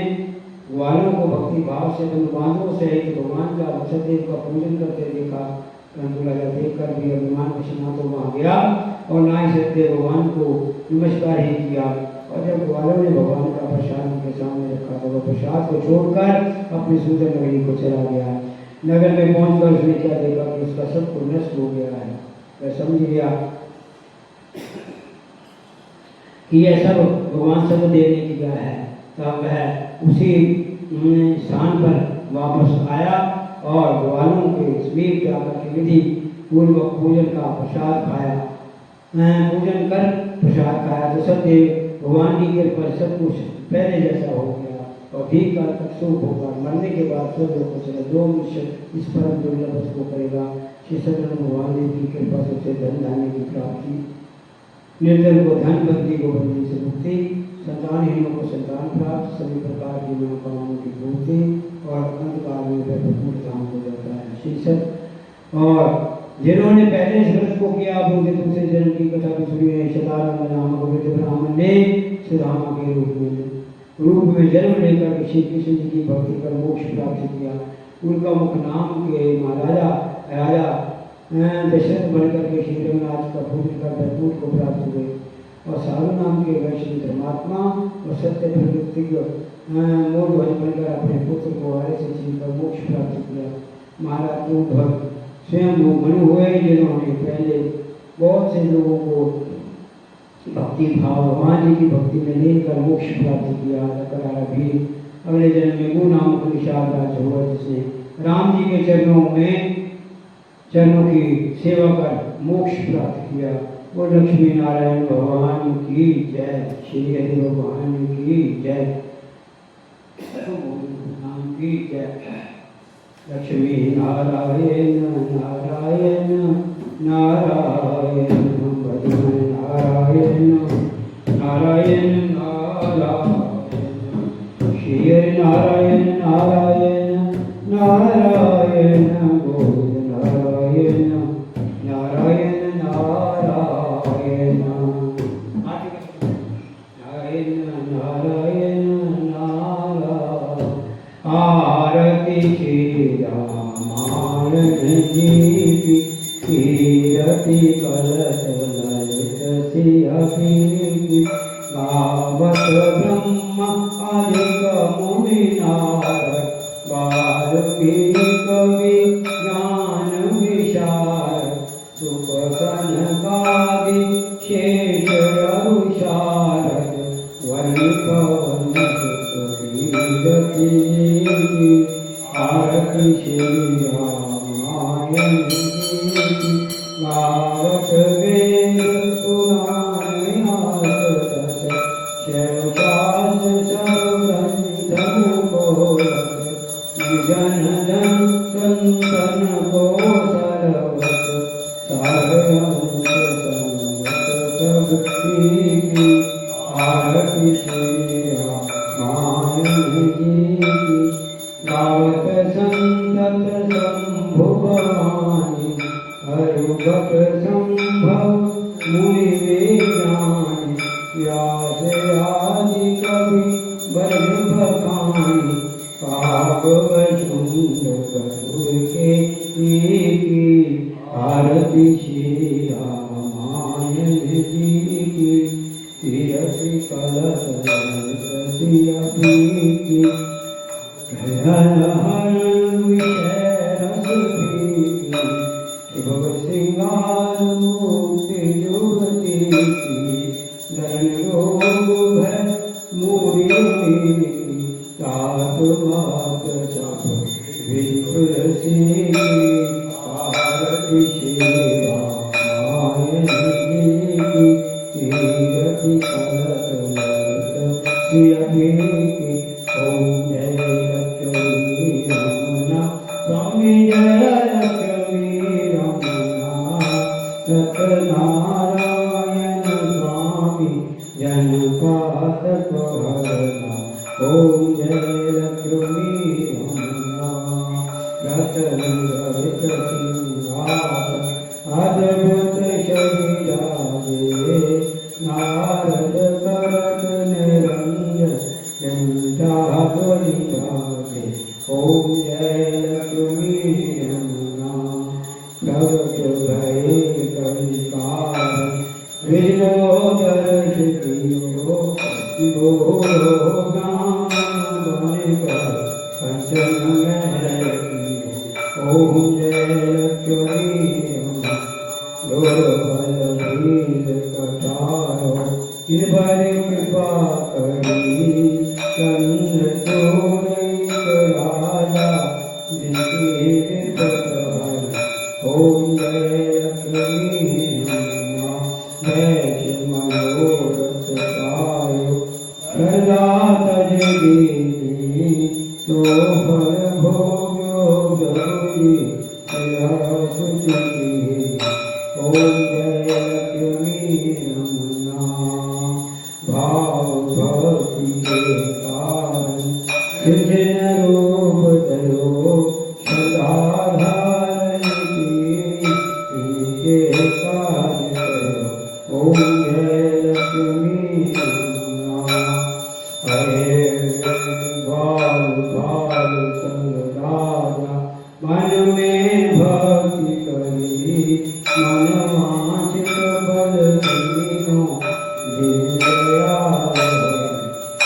A: ग्वालों को भक्ति भाव से बंधुबांधवों सहित भगवान का सत्यदेव का पूजन करते देखा। परंतु राजा देखकर भी अभिमान पसीना तो वहाँ गया और ना ही सत्यदेव भगवान को नमस्कार ही किया। और जब ग्वालों ने भगवान का प्रसाद उनके सामने रखा तो वह प्रसाद को छोड़कर अपनी सुंदर नगरी को चला गया। नगर में पहुंचकर उसने क्या देखा कि उसका सब कुछ नष्ट हो गया है। वह समझ गया कि यह सब भगवान सत्यदेव ने किया है। तब वह उसी स्थान पर वापस आया और ग्वालों के समीप जाकर के विधि पूर्वक पूजन का प्रसाद खाया। पूजन कर प्रसाद खाया तो सत्यदेव भगवान की कृपा सब कुछ पहले जैसा हो गया और ठीक काल तक सुख होगा। मरने के बाद स्वर्ग को चला। जो मनुष्य इस परम दुर्लभ को करेगा, श्री सत्यनारायण भगवान देव की कृपा से उसे धन धान्य की प्राप्ति, निर्धन को धन, बंदी को बंदी से मुक्ति, संतानहीनों को संतान प्राप्त, सभी प्रकार की मनोकामनाओं की पूर्ति और अंतकाल में भरपूर धाम हो जाता है। शीर्षक। और जिन्होंने पहले इस व्रत को किया उनके दूसरे जन्म की कथा भी सुनी है। शतानंद नामक वृद्ध ब्राह्मण ने सुदामा के रूप में जन्म लेकर श्री कृष्ण जी की भक्ति कर मोक्ष प्राप्त किया। उनका मुख्य नाम के राजा दशरथ बनकर के श्री रघुनाथ का पूजन कर बैकुंठ को प्राप्त हुए। और साधु नाम के वैष्णव धर्मात्मा और सत्य प्रवृत्ति मोर ध्वज बनकर अपने पुत्र को आर्य से छीनकर मोक्ष प्राप्त किया। महाराज ध्वज स्वयं वो मनु हुए जिन्होंने पहले बहुत से लोगों को भक्ति भाव भगवान जी की भक्ति में लेकर मोक्ष प्राप्त किया। करारा भी अगले जन्म में वो नाम को निषाद राज्य हुआ जिसने राम जी के चरणों की सेवा कर मोक्ष प्राप्त किया। वो लक्ष्मी नारायण भगवान की जय, श्री हरि भगवान की जय, नाम की जय। लक्ष्मी नारायण नारायण नारायण, भजन नारायण नारायण नारायण, श्री हरि नारायण नारायण नारायण, गोविंद नारायण नारायण नारायण, नारायण नारायण। आरती श्री रामायण जी की, कीरति कलश ललित सिंह, गावत ब्रह्म अधिक मुनि नारद, बालकी कवि ज्ञान शेष अरुषारद वर्ण पवन आरती श्री रामायण की गावत वेद पुराण शैवपाद धन बोलत जन जन संतन को सरवत सारंग संवत सब आरती श्री रामायण की गावत संतत शंभु भवानी हरुभट संभव मुनि वेदानी व्यास आदि कवि बरन बखानी पाप वसुंद कसुर के की आरती श्री रामायण जी की श्री कलश रसिया की हर हर विषय रस की शिव सिंगार मूर्ति युवती की धन रोग मूरी तात मात सब विपुल सिंह आरती श्री रामायण की कीरति कलश की ओम जय लक्ष्मी रमना स्वामी जय लक्ष्मी रमना सत्यनारायण स्वामी जनपातक हरना ओम जय लक्ष्मी रमना रतन सिंहासन अद्भुत शरीराजे नारद करत निरंजन ओम जय लक्ष्मी रमना प्रगट भय कलिकार विनोदर शिव बोलो गान कंचन ओम जय लक्ष्मी रमना कटारो कृपा करी चंद्र राजा ओम जय लक्ष्मी जय मनोरथ पायो प्रदात देवी तो फल भोग्यो गौरी ओम जय लक्ष्मी रमना भाव भक्ति के कारण सृजन रूप धरो सदाधारण के कार्य करो ओम जय लक्ष्मी रमना हरे बाल बाल संग राजा मन में भक्ति करी मन वांछित बल तीनों दिव्या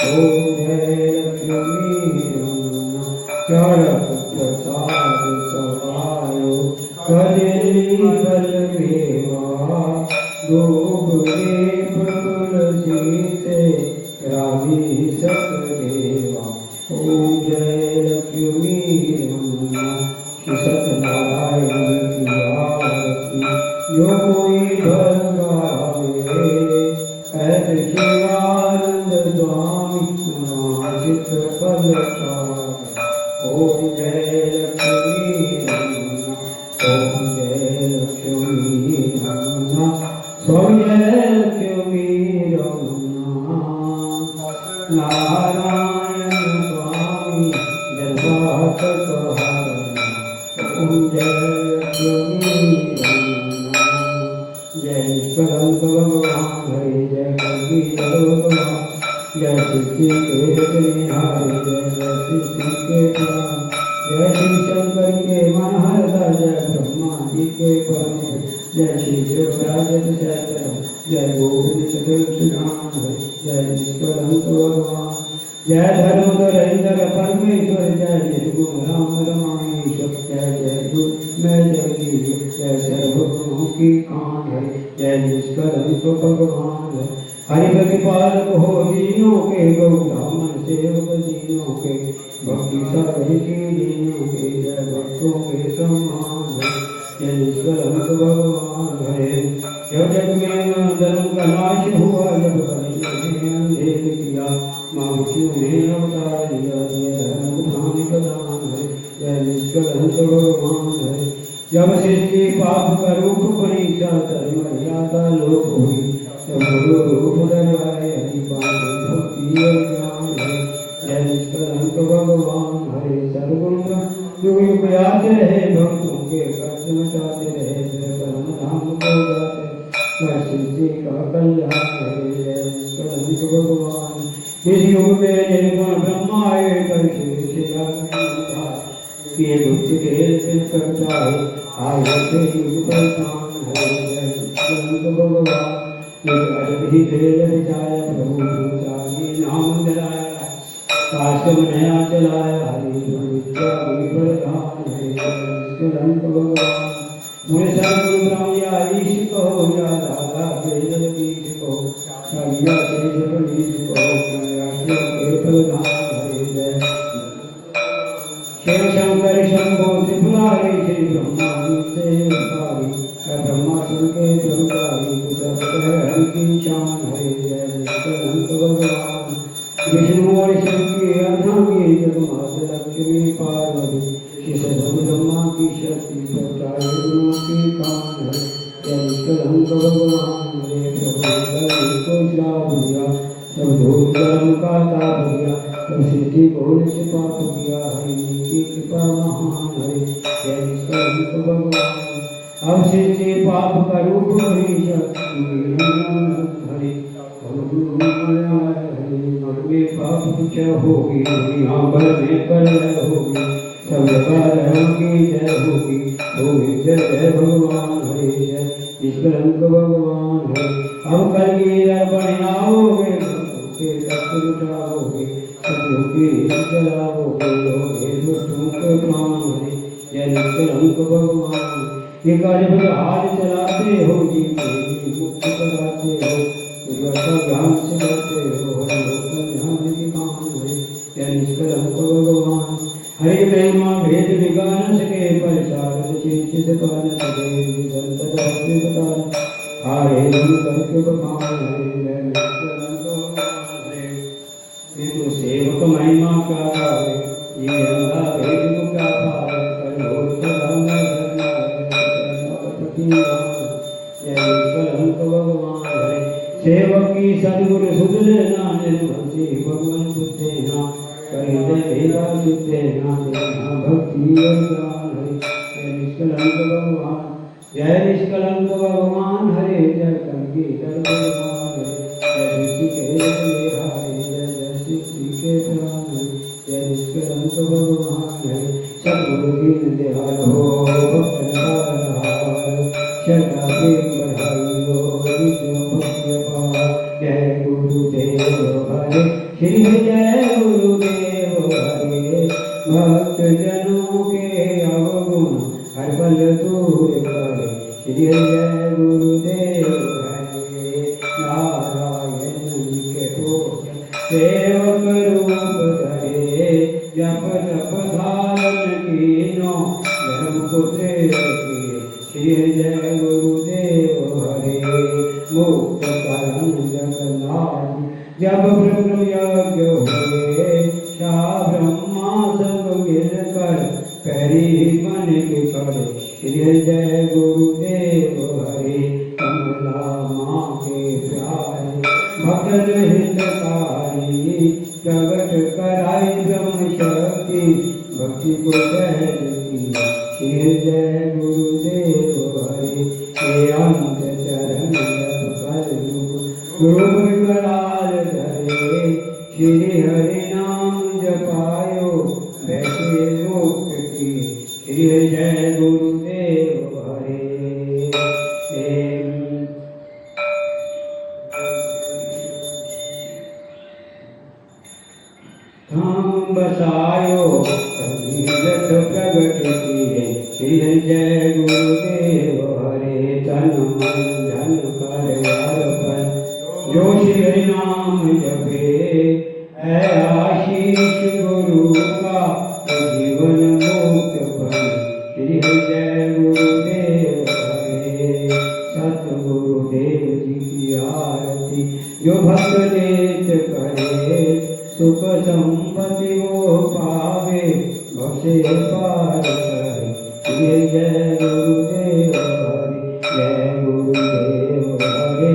A: ओम जय लक्ष्मी रमना चरक प्रसाद सवायो कदली फल मेवा दोबरे तुलसी से रावी सतदेवा ओम जय लक्ष्मी रमना सत्यनारायण की आरती जो कोई भर गावे ऐसे शिवानंद स्वामी नाचित फल पावे ओम जय लक्ष्मी रमना ओम जय लक्ष्मी रमना स्वामी जय लक्ष्मी रमना नारायण स्वामी जन्मातक हरना ओम जय लक्ष्मी रमना जय ईश्वरंत भगवान हरे जय कवि भगवान जय सिद्धि के निहारे जय सिद्धि के प्राण जय श्री शंकर के मनहरदा जय ब्रह्मा जी के परम जय श्री शिवराजन जय जय गोविंद सदैव सुनाम जय ईश्वरंत भगवान जय धर्मधरेंद्र परमेश्वर जय निर्गुण राम रमाईश्वर जय जय गुरु मैं जगदीश जय सर्वगुणों की खान है जय निष्कलंक भगवान है हरि प्रतिपालक हो दीनों के गौ ब्राह्मण सेवक दीनों के भक्ति सागर की दीनों के जय भक्तों के सम्मान है जय निष्कलंक भगवान है जब जग में धर्म का नाश हुआ जब कलयुग ने अंधेर किया मनुष्यों ने अवतार लिया जय धर्म धाम प्रधान है जय निष्कलंक भगवान है जब सृष्टि पाप का रूप परीक्षा कर मर्यादा लोप हुई तब गुरु रूप धरवाए हरि पाए भक्ति और ज्ञान है जय निष्कलंक भगवान हरे सर्वगुण युग युग याद रहे भक्तों के कष्ट मिटाते रहे जय परम धाम को जाते सृष्टि का कल्याण है जय निष्कलंक भगवान इस युग में निर्गुण ब्रह्मा कर ये भक्ति के करता है आए थे युग परेशान है जय निष्कलंक भगवान अजब ही खेल रचाया प्रभु चाहे नाम जलाया आश्रम नया चलाया हरि विद्या विप्रधान है निष्कलंक भगवान मुझे सदगुरु ब्रह्म या ईश कहो या दादा के जगदीश कहो या के जगदीश कहो आश्रम के प्रधान है जय शिव शंकर शंभो त्रिपुरारी श्री ब्रह्मा से ब्रह्मासुर के ब्रह्मचारी हरि की शान है जय निष्कलंक भगवान विष्णु और शिव की अर्धांगी जगमाता लक्ष्मी पार्वती शिव ब्रह्मा की शक्ति प्रचार गुरु की कान है जय निष्कलंक भगवान रे प्रभु को श्राप दिया सब धूल कर्म का ताप दिया तब सिद्धि को पाप किया हरि की कृपा महान है जय निष्कलंक भगवान अब सृष्टि पाप का रूप हरि हरि हरि पाप कुछ होगी यहाँ भर में कलह होगी सब जगह होगी जय होगी जय जय भगवान हरे जय निष्कलंक भगवान है अब कल की अर्पण आओगे के कष्ट उठाओगे सत्योगी चलाओगे लोगे दुष्टों के प्राण हरे जय निष्कलंक भगवान ये कार्य हाथ चलाते हो जी मुक्त कराते हो ज्ञान से करते हो ध्यान की काम है जय निष्कलंक भगवान हरि महिमा भेद निगा न सके प्रचार चिंतित कर न सके संत भक्ति बता हारे करके बखान हरे जय निष्कलंक भगवान हरे ये तो सेवक महिमा का गावे ये अंधा भेद को क्या पावे कर हो जय निष्कलंक भगवान हरे सेवक की सदगुरु सुध लेना निर्भंसी भगवान बुद्धे ना करे जय भेदा चित्ते ना देना भक्ति और ज्ञान हरे जय निष्कलंक भगवान जय निष्कलंक भगवान हरे जय कलगी दर भगवान हरे जय ऋषि के हरे जय जय श्री के प्राण हरे जय निष्कलंक भगवान हरे सदगुरु दीन दयाल हो भक्त शरणा प्रेम बढ़ाई हो विष्णु भक्त जय गुरुदेव हरे श्री जय गुरुदेव हरे भक्त जनों के अवगुण हर पल दूर करे श्री जय गुरुदेव हरे नारायण के पुत्र सेवक रूप धरे जप तप धारण कीनो धर्म पुत्र श्री जय गुरुदेव हरे मुक्त करण जगन्नाथ जब ब्रह्म यज्ञ हुए शाह ब्रह्मा सब मिलकर पैरी मन के करे श्री जय गुरुदेव हरे कमला माँ के प्यारे भक्त हितकारी प्रगट कराई ब्रह्म शक्ति भक्ति को सहज किया श्री जय गुरुदेव हरे हे अंत चरण गुरु कराल धरे श्री हरि नाम जपायो वैसे मुक्त की श्री जय गुरुदेव हरे हरि जय गुरुदेव हरे तन मन धन कर अर्पण जो श्री हरि नाम जपे है आशीष गुरु का जीवन मुक्त फल श्री हरि जय गुरुदेव हरे सतगुरुदेव जी की आरती जो भक्त देत करे सुख संपत्ति वो पावे भवसे पार करे श्री जय गुरुदेव हरे जय गुरुदेव हरे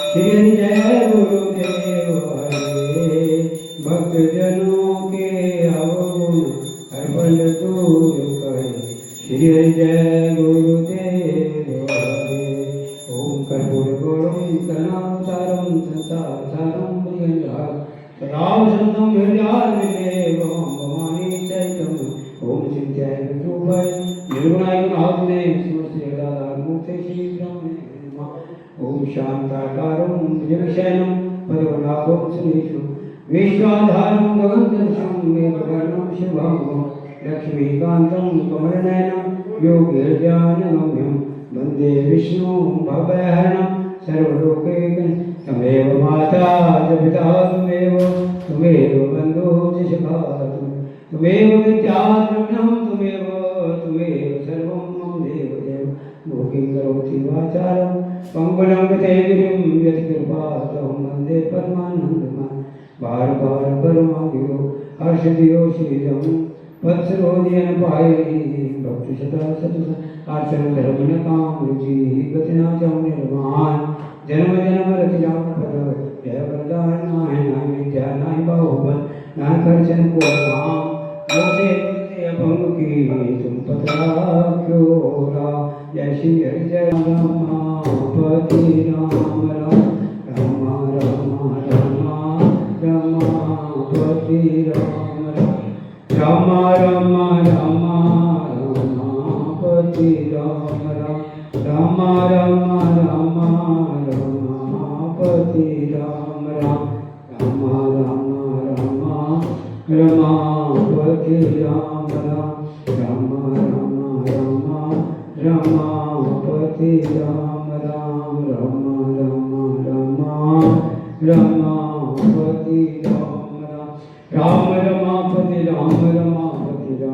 A: श्री जय गुरुदेव हरे भक्त जनों के अवगुण अर्पण दूर करे श्री जय गुरुदेव हरे ओम कर्पूरगौरम करुणावतारम संसारसारम भुजगेन्द्रहारं सदा वसन्तं हृदयारविन्दे भवानी चैतन्यम् ओम चिन्त्याय विद्रूपाय निर्गुणाय गुणात्मने श्रीमते गदाधरमूर्ते श्रीब्रह्मणे नमः ओम शान्ताकारं भुजगशयनं पद्मनाभं सुरेशं विश्वाधारं गगनसदृशं मेघवर्णं शुभांगं लक्ष्मीकान्तं कमलनयनं योगिर्ध्यानगम्यं वन्दे विष्णुं भवभयहरणं सर्वलोकैकं तमेव माता च पिता त्वमेव बन्धुः च सखा त्वमेव विद्याद्रविणं त्वमेव सर्वं मम देवदेव भोगिं करोति वाचालं पङ्गुलङ्घते गिरिं यत्कृपातमहं वन्दे परमानन्दमां बार बार परमाभियो हर्षदियो श्रीरं वत्सरोदयन पायनी भक्ति सदा सत आचरण धर्म न काम रुचि गतिना चम निर्माण जन्म जन्म रति जाम पद जय वरदान नाय नाय विद्या नाय बाहुबल नाय खर्चन को काम मोसे ते अपंग की तुम पतरा क्यों रा जय श्री हरि जय रामापति राम राम राम रामापति राम राम राम रामापति राम राम राम रमापति राम राम रमापति राम रमापति राम रमापति राम रमापति राम रमापति राम रमापति राम रमापति राम रमापति राम रमापति राम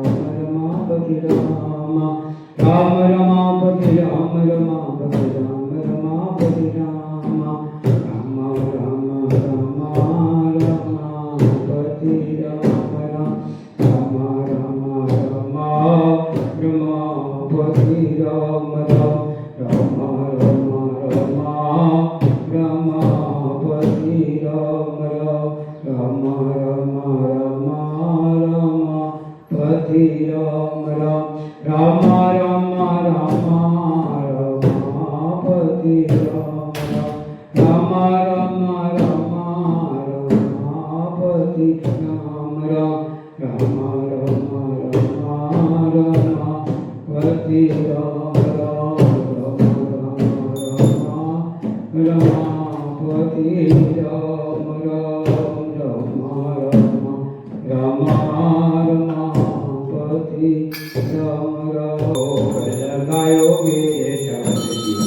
A: रमापति राम रमापति राम रमापति राम रमापति राम राम रमापति राम रमापति राम रमापति राम रमापति राम रमापति राम लगायो गे शांति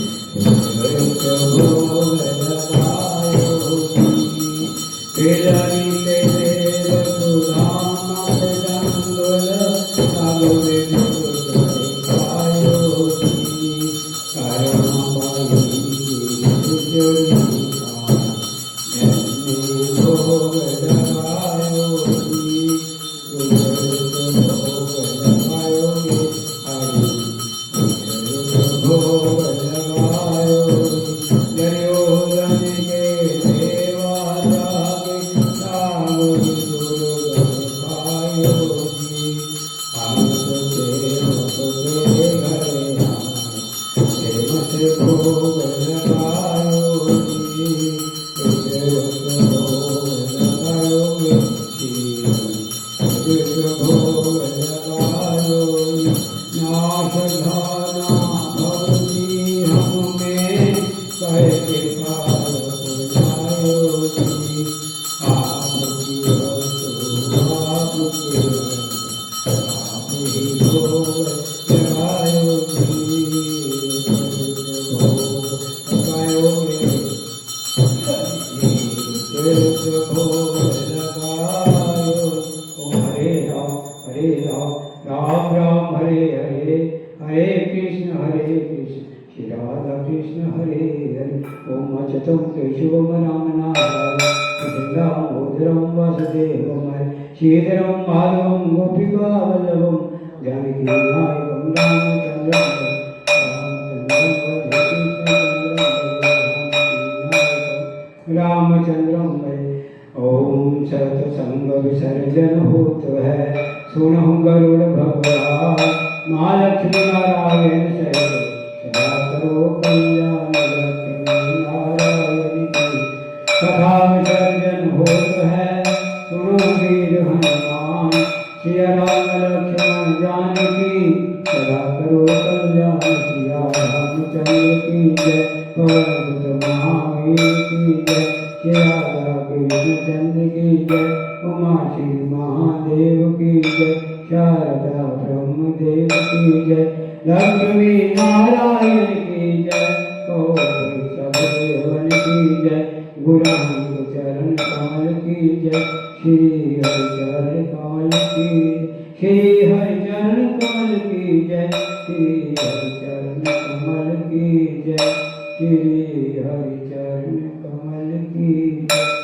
B: Jai
A: कृष्ण श्री राधा कृष्ण हरे हरे। ओम अच्युतं केशवं राम नारायण दामोदरं वासुदेवं श्रीधरं माधवं गोपिका वल्लभं जानकी नायकं रामचंद्रं वै। ओम सत्संग विसर्जन होत है सुनहु गरुड़ भगवान माँ लक्ष्मी नारायण सहित सदा करो कल्याण लक्ष्मी नारायण की। कथा विसर्जन होत है सुनो वीर हनुमान सिया राम लक्ष्मण जानकी सदा करो कल्याण। सिया रामचंद्र की जय पवन सुत महावीर की जय राधा कृष्ण चंद्र की जय। उमा श्री महादेव की जय शारदा ब्रह्मदेव की जय लक्ष्मी नारायण की जय और सब देवन की जय। गुरु चरण कमल की जय श्री हरि चरण कमल की श्री हरि चरण कमल की जय श्री हरि चरण कमल की जय श्री हरि चरण कमल की जय।